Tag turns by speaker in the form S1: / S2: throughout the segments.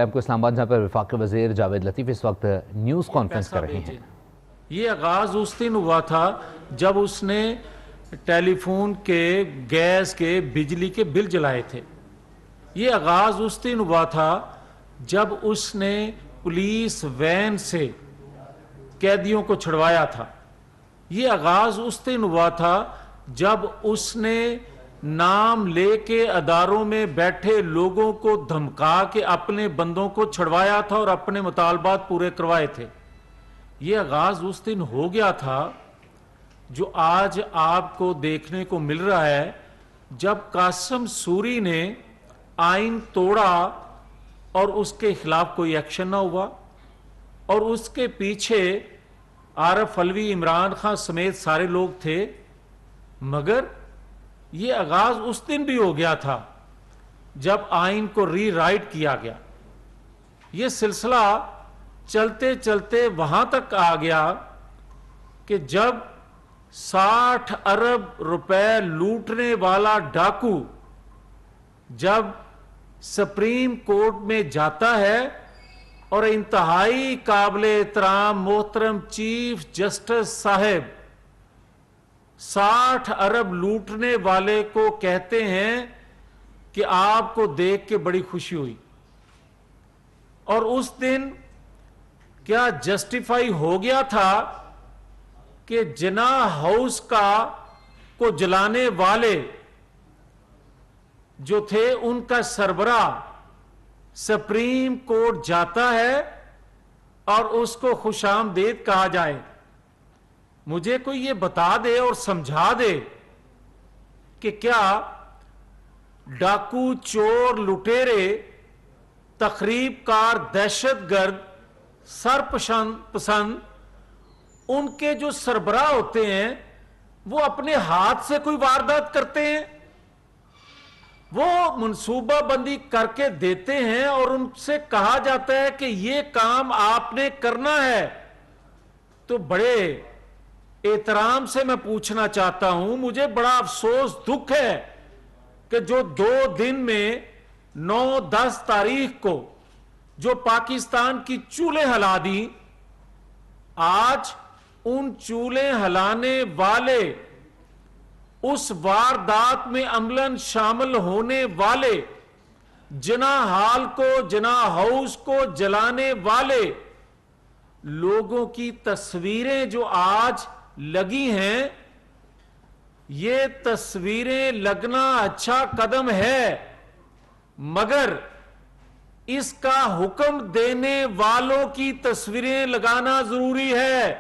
S1: آپ کو اسلام آباد جہاں پر وفاقی وزیر جاوید لطیف اس وقت نیوز کانفرنس کر رہے ہیں۔
S2: یہ آغاز اس دن ہوا تھا جب اس نے ٹیلی فون کے، گیس کے، بجلی کے بل جلائے تھے۔ یہ آغاز اس دن ہوا تھا جب اس نے پولیس وین سے قیدیوں کو چھڑوایا تھا۔ یہ آغاز اس دن ہوا تھا جب اس نے نام لے کے اداروں میں بیٹھے لوگوں کو دھمکا کے اپنے بندوں کو چھڑوایا تھا اور اپنے مطالبات پورے کروائے تھے۔ یہ آغاز اس دن ہو گیا تھا جو آج آپ کو دیکھنے کو مل رہا ہے، جب قاسم سوری نے آئین توڑا اور اس کے خلاف کوئی ایکشن نہ ہوا، اور اس کے پیچھے عارف علوی، عمران خان سمیت سارے لوگ تھے۔ مگر یہ آغاز اس دن بھی ہو گیا تھا جب آئین کو ری رائٹ کیا گیا۔ یہ سلسلہ چلتے چلتے وہاں تک آ گیا کہ جب 60 ارب روپے لوٹنے والا ڈاکو جب سپریم کورٹ میں جاتا ہے اور انتہائی قابل احترام محترم چیف جسٹس صاحب 60 ارب لوٹنے والے کو کہتے ہیں کہ آپ کو دیکھ کے بڑی خوشی ہوئی، اور اس دن کیا جسٹیفائی ہو گیا تھا کہ جناح ہاؤس کو جلانے والے جو تھے ان کا سربراہ سپریم کورٹ جاتا ہے اور اس کو خوش آمدید کہا جائے؟ مجھے کوئی یہ بتا دے اور سمجھا دے کہ کیا ڈاکو، چور، لٹیرے، تخریب کار، دہشت گرد، پسند ان کے جو سربراہ ہوتے ہیں وہ اپنے ہاتھ سے کوئی واردات کرتے ہیں؟ وہ منصوبہ بندی کر کے دیتے ہیں اور ان سے کہا جاتا ہے کہ یہ کام آپ نے کرنا ہے۔ تو بڑے احترام سے میں پوچھنا چاہتا ہوں، مجھے بڑا افسوس، دکھ ہے کہ جو 2 دن میں 9-10 تاریخ کو جو پاکستان کی چولیں ہلا دی، آج ان چولیں ہلانے والے، اس واردات میں عملاً شامل ہونے والے، جناح ہال کو، جناح ہاؤس کو جلانے والے لوگوں کی تصویریں جو آج لگی ہیں، یہ تصویریں لگنا اچھا قدم ہے، مگر اس کا حکم دینے والوں کی تصویریں لگانا ضروری ہے۔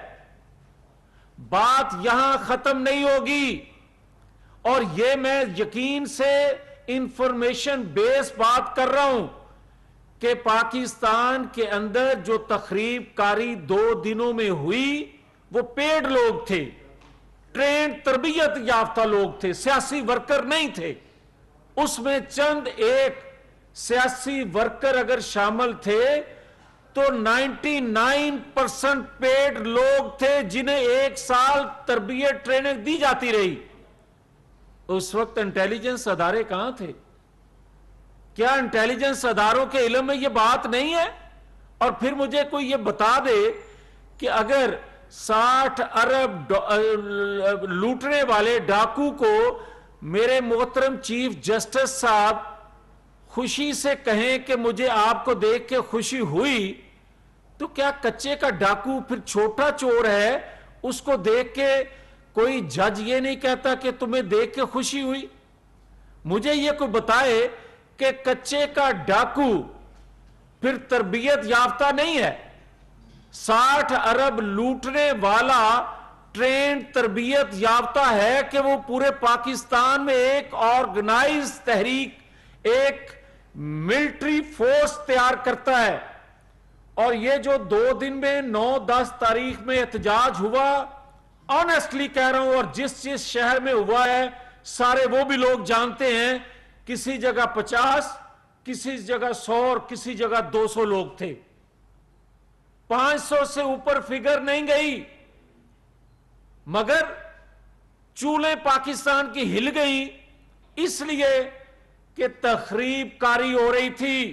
S2: بات یہاں ختم نہیں ہوگی، اور یہ میں یقین سے انفارمیشن بیس بات کر رہا ہوں کہ پاکستان کے اندر جو تخریب کاری 2 دنوں میں ہوئی وہ پیڈ لوگ تھے، ٹرینڈ تربیت یافتہ لوگ تھے، سیاسی ورکر نہیں تھے۔ اس میں چند ایک سیاسی ورکر اگر شامل تھے تو 99% پیڈ لوگ تھے جنہیں 1 سال تربیت ٹریننگ دی جاتی رہی۔ اس وقت انٹیلیجنس ادارے کہاں تھے؟ کیا انٹیلیجنس اداروں کے علم میں یہ بات نہیں ہے؟ اور پھر مجھے کوئی یہ بتا دے کہ اگر 60 ارب لوٹنے والے ڈاکو کو میرے محترم چیف جسٹس صاحب خوشی سے کہیں کہ مجھے آپ کو دیکھ کے خوشی ہوئی، تو کیا کچے کا ڈاکو پھر چھوٹا چور ہے؟ اس کو دیکھ کے کوئی جج یہ نہیں کہتا کہ تمہیں دیکھ کے خوشی ہوئی؟ مجھے یہ کوئی بتائے کہ کچے کا ڈاکو پھر تربیت یافتہ نہیں ہے؟ 60 ارب لوٹنے والا ٹرینڈ تربیت یافتہ ہے کہ وہ پورے پاکستان میں ایک آرگنائز تحریک، ایک ملٹری فورس تیار کرتا ہے۔ اور یہ جو 2 دن میں 9-10 تاریخ میں احتجاج ہوا، آنیسٹلی کہہ رہا ہوں، اور جس شہر میں ہوا ہے سارے وہ بھی لوگ جانتے ہیں، کسی جگہ 50، کسی جگہ 100 اور کسی جگہ 200 لوگ تھے۔ 500 سے اوپر فگر نہیں گئی، مگر چولیں پاکستان کی ہل گئی، اس لیے کہ تخریب کاری ہو رہی تھی۔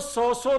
S2: 100-100,